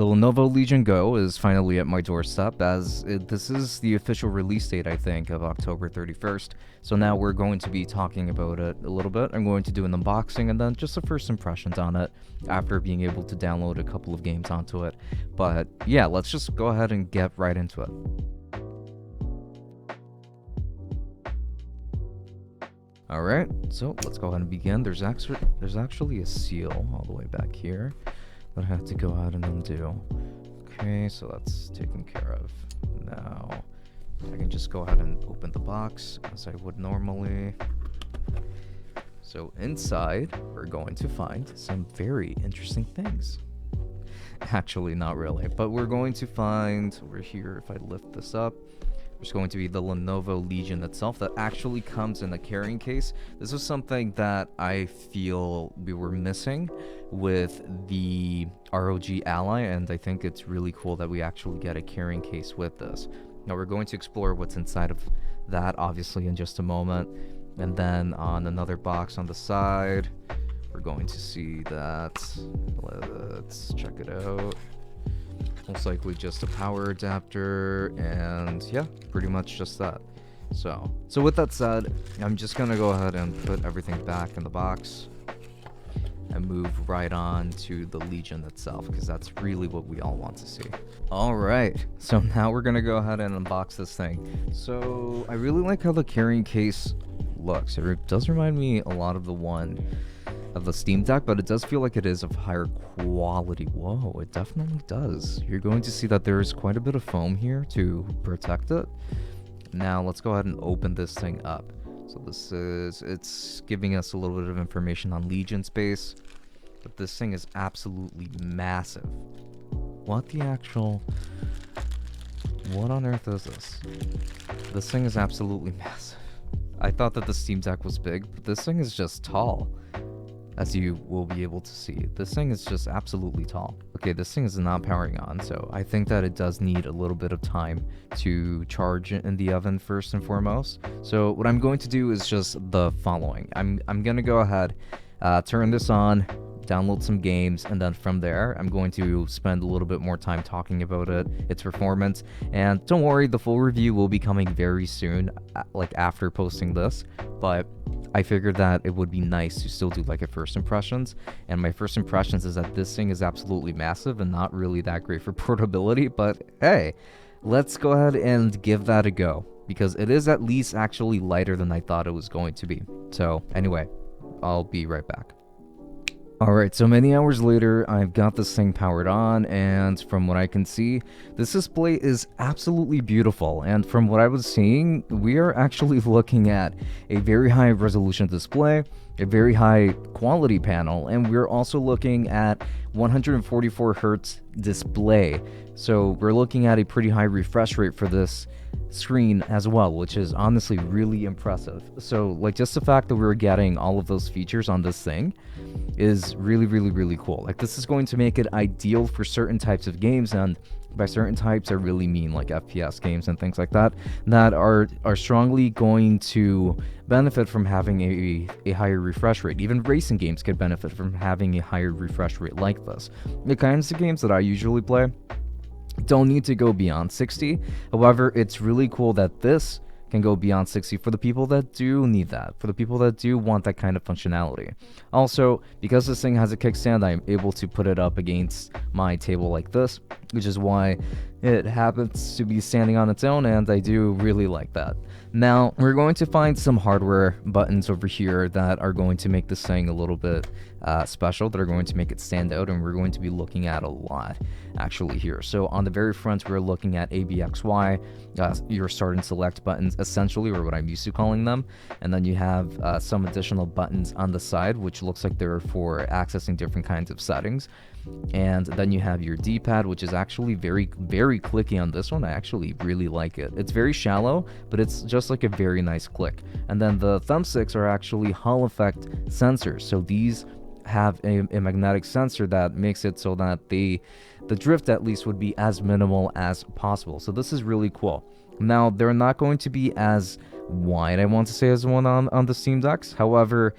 The Lenovo Legion Go is finally at my doorstep this is the official release date, I think, of October 31st. So now we're going to be talking about it a little bit. I'm going to do an unboxing and then just the first impressions on it after being able to download a couple of games onto it. But yeah, let's just go ahead and get right into it. Alright, so let's go ahead and begin. There's actually a seal all the way back here that I have to go ahead and undo. Okay, so that's taken care of. Now, I can just go ahead and open the box as I would normally. So inside, we're going to find some very interesting things. Actually, not really, but we're going to find over here, if I lift this up, there's going to be the Lenovo Legion itself that actually comes in a carrying case. This is something that I feel we were missing with the ROG Ally, and I think it's really cool that we actually get a carrying case with this. Now we're going to explore what's inside of that, obviously, in just a moment. And then on another box on the side, we're going to see that. Let's check it out. Most likely just a power adapter, and yeah, pretty much just that. So with that said, I'm just gonna go ahead and put everything back in the box and move right on to the Legion itself, because that's really what we all want to see. Alright, so now we're gonna go ahead and unbox this thing. So I really like how the carrying case looks. It does remind me a lot of the one of the Steam Deck, but it does feel like it is of higher quality. Whoa, it definitely does. You're going to see that there's quite a bit of foam here to protect it. Now let's go ahead and open this thing up. So it's giving us a little bit of information on Legion space, but this thing is absolutely massive. What on earth is this? This thing is absolutely massive. I thought that the Steam Deck was big, but this thing is just tall. As you will be able to see, this thing is just absolutely tall. Okay, this thing is not powering on, so I think that it does need a little bit of time to charge in the oven first and foremost. So what I'm going to do is just the following. I'm gonna go ahead, turn this on, download some games, and then from there I'm going to spend a little bit more time talking about it, its performance. And don't worry, the full review will be coming very soon, like after posting this, but I figured that it would be nice to still do like a first impressions, and my first impressions is that this thing is absolutely massive and not really that great for portability, but hey, let's go ahead and give that a go, because it is at least actually lighter than I thought it was going to be. So anyway, I'll be right back. Alright, so many hours later, I've got this thing powered on, and from what I can see, this display is absolutely beautiful. And from what I was seeing, we are actually looking at a very high resolution display, a very high quality panel, and we're also looking at 144 Hz display. So we're looking at a pretty high refresh rate for this screen as well, which is honestly really impressive. So like just the fact that we're getting all of those features on this thing is really cool. Like this is going to make it ideal for certain types of games, and by certain types I really mean like FPS games and things like that are strongly going to benefit from having a higher refresh rate. Even racing games could benefit from having a higher refresh rate like this. The kinds of games that I usually play don't need to go beyond 60. However, it's really cool that this can go beyond 60 for the people that do need that, for the people that do want that kind of functionality. Also, because this thing has a kickstand, I'm able to put it up against my table like this, which is why it happens to be standing on its own, and I do really like that. Now, we're going to find some hardware buttons over here that are going to make this thing a little bit special, that are going to make it stand out, and we're going to be looking at a lot actually here. So on the very front, we're looking at ABXY, your start and select buttons essentially, or what I'm used to calling them, and then you have some additional buttons on the side, which looks like they're for accessing different kinds of settings. And then you have your D-pad, which is actually very clicky on this one. I actually really like it. It's very shallow, but it's just like a very nice click. And then the thumbsticks are actually Hall effect sensors, so these have a magnetic sensor that makes it so that the drift at least would be as minimal as possible. So this is really cool. Now, they're not going to be as wide, I want to say, as the one on the Steam Decks. However,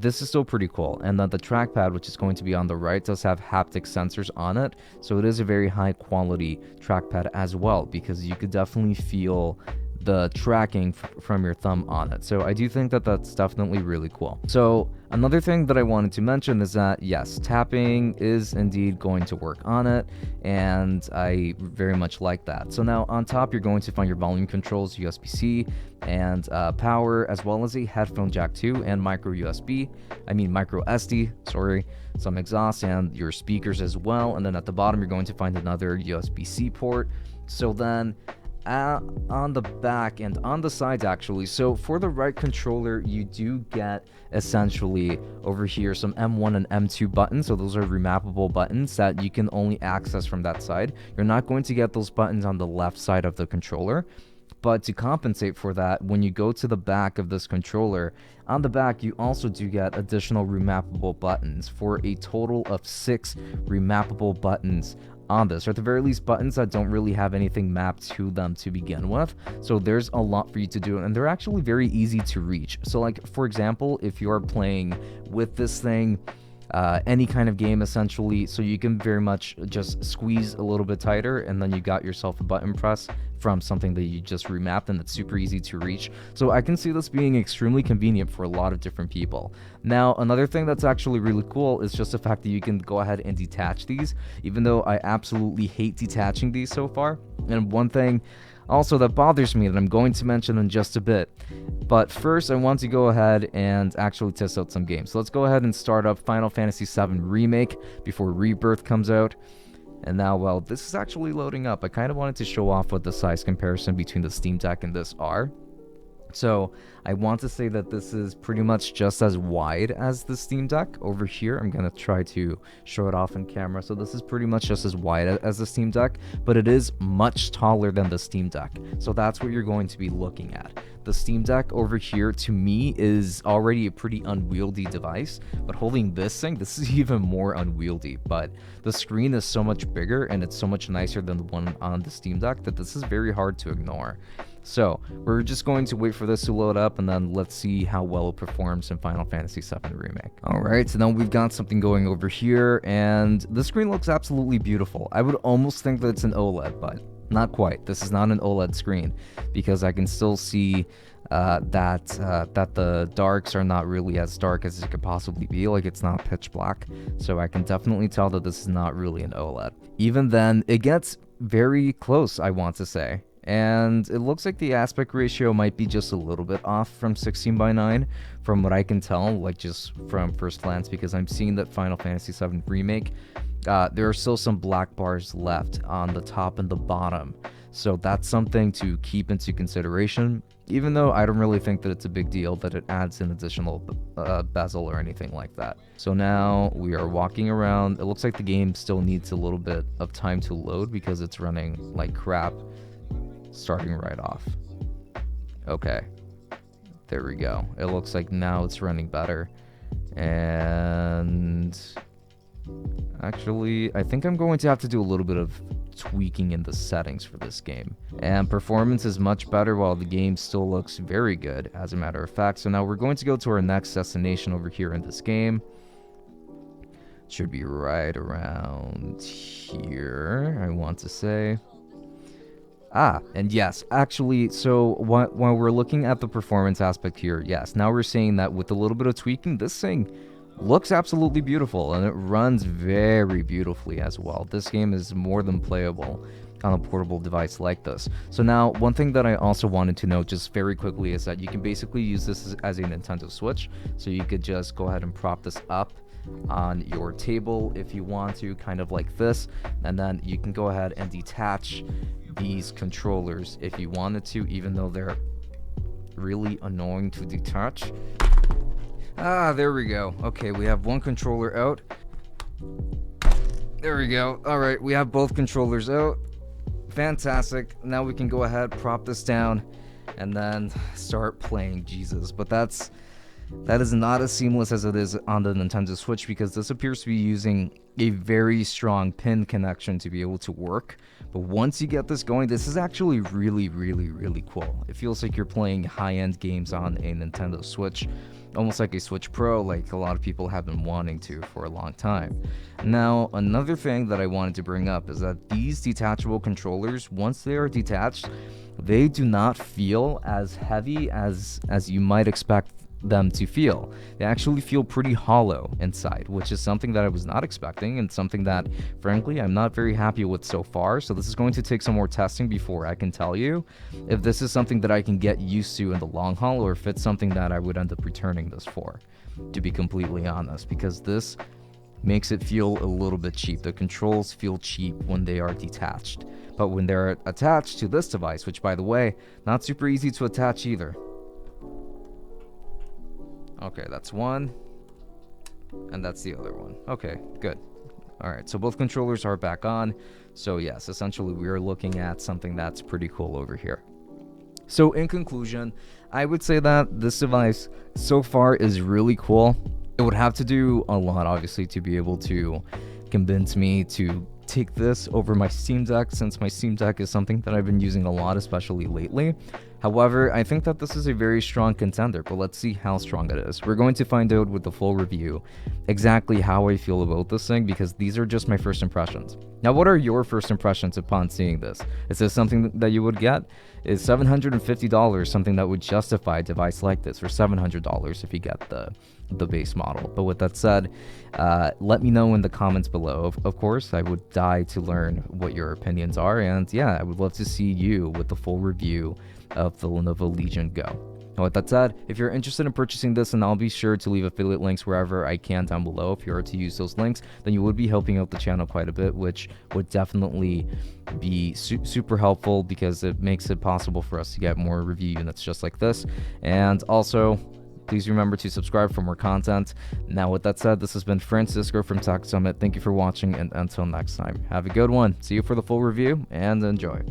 this is still pretty cool. And then the trackpad, which is going to be on the right, does have haptic sensors on it. So it is a very high quality trackpad as well, because you could definitely feel the tracking from your thumb on it. So I do think that that's definitely really cool. So another thing that I wanted to mention is that yes, tapping is indeed going to work on it, and I very much like that. So now on top, you're going to find your volume controls, USB-C, and power, as well as a headphone jack 2 and micro SD, sorry, some exhaust and your speakers as well. And then at the bottom, you're going to find another USB-C port. So then on the back and on the sides, actually, so for the right controller, you do get essentially over here some M1 and M2 buttons. So those are remappable buttons that you can only access from that side. You're not going to get those buttons on the left side of the controller. But to compensate for that, when you go to the back of this controller, on the back you also do get additional remappable buttons for a total of 6 remappable buttons on this, or at the very least buttons that don't really have anything mapped to them to begin with. So there's a lot for you to do, and they're actually very easy to reach. So like, for example, if you're playing with this thing, any kind of game essentially, so you can very much just squeeze a little bit tighter, and then you got yourself a button press from something that you just remapped, and it's super easy to reach. So I can see this being extremely convenient for a lot of different people. Now, another thing that's actually really cool is just the fact that you can go ahead and detach these, even though I absolutely hate detaching these so far. And one thing also that bothers me that I'm going to mention in just a bit. But first, I want to go ahead and actually test out some games. So let's go ahead and start up Final Fantasy VII Remake before Rebirth comes out. And now, well, this is actually loading up. I kind of wanted to show off what the size comparison between the Steam Deck and this are. So I want to say that this is pretty much just as wide as the Steam Deck over here. I'm going to try to show it off in camera. So this is pretty much just as wide as the Steam Deck, but it is much taller than the Steam Deck. So that's what you're going to be looking at. The Steam Deck over here, to me, is already a pretty unwieldy device, but holding this thing, this is even more unwieldy. But the screen is so much bigger, and it's so much nicer than the one on the Steam Deck, that this is very hard to ignore. So we're just going to wait for this to load up, and then let's see how well it performs in Final Fantasy VII Remake. Alright, so now we've got something going over here, and the screen looks absolutely beautiful. I would almost think that it's an OLED, but not quite. This is not an OLED screen, because I can still see that the darks are not really as dark as it could possibly be. Like, it's not pitch black, so I can definitely tell that this is not really an OLED. Even then, it gets very close, I want to say. And it looks like the aspect ratio might be just a little bit off from 16:9 from what I can tell, like just from first glance, because I'm seeing that Final Fantasy VII Remake, there are still some black bars left on the top and the bottom. So that's something to keep into consideration, even though I don't really think that it's a big deal that it adds an additional bezel or anything like that. So now we are walking around. It looks like the game still needs a little bit of time to load because it's running like crap. Starting right off. Okay, there we go. It looks like now it's running better. And actually, I think I'm going to have to do a little bit of tweaking in the settings for this game. And performance is much better while the game still looks very good, as a matter of fact. So now we're going to go to our next destination over here in this game. Should be right around here, I want to say. And yes, actually, so while we're looking at the performance aspect here, yes, now we're seeing that with a little bit of tweaking, this thing looks absolutely beautiful, and it runs very beautifully as well. This game is more than playable on a portable device like this. So now, one thing that I also wanted to note just very quickly is that you can basically use this as a Nintendo Switch. So you could just go ahead and prop this up on your table if you want to, kind of like this, and then you can go ahead and detach these controllers if you wanted to, even though they're really annoying to detach. There we go. Okay, we have one controller out. There we go. Alright, we have both controllers out. Fantastic. Now we can go ahead, prop this down, and then start playing. Jesus, but that's That is not as seamless as it is on the Nintendo Switch, because this appears to be using a very strong pin connection to be able to work. But once you get this going, this is actually really, really, really cool. It feels like you're playing high-end games on a Nintendo Switch, almost like a Switch Pro, like a lot of people have been wanting to for a long time. Now, another thing that I wanted to bring up is that these detachable controllers, once they are detached, they do not feel as heavy as you might expect them to feel. They actually feel pretty hollow inside, which is something that I was not expecting, and something that, frankly, I'm not very happy with so far. So this is going to take some more testing before I can tell you if this is something that I can get used to in the long haul, or if it's something that I would end up returning this for, to be completely honest, because this makes it feel a little bit cheap. The controls feel cheap when they are detached, but when they're attached to this device, which, by the way, not super easy to attach either. Okay, that's one, and that's the other one. Okay, good. All right, so both controllers are back on. So yes, essentially we are looking at something that's pretty cool over here. So in conclusion, I would say that this device so far is really cool. It would have to do a lot, obviously, to be able to convince me to take this over my Steam Deck, since my Steam Deck is something that I've been using a lot, especially lately. However, I think that this is a very strong contender, but let's see how strong it is. We're going to find out with the full review exactly how I feel about this thing, because these are just my first impressions. Now, what are your first impressions upon seeing this? Is this something that you would get? Is $750 something that would justify a device like this, or $700 if you get the base model? But with that said, let me know in the comments below. Of course, I would die to learn what your opinions are, and yeah, I would love to see you with the full review of the Lenovo Legion Go. Now, with that said, if you're interested in purchasing this, and I'll be sure to leave affiliate links wherever I can down below. If you are to use those links, then you would be helping out the channel quite a bit, which would definitely be super helpful, because it makes it possible for us to get more review units just like this. And also, please remember to subscribe for more content. Now, with that said, this has been Francisco from Tech Summit. Thank you for watching, and until next time, have a good one. See you for the full review, and enjoy.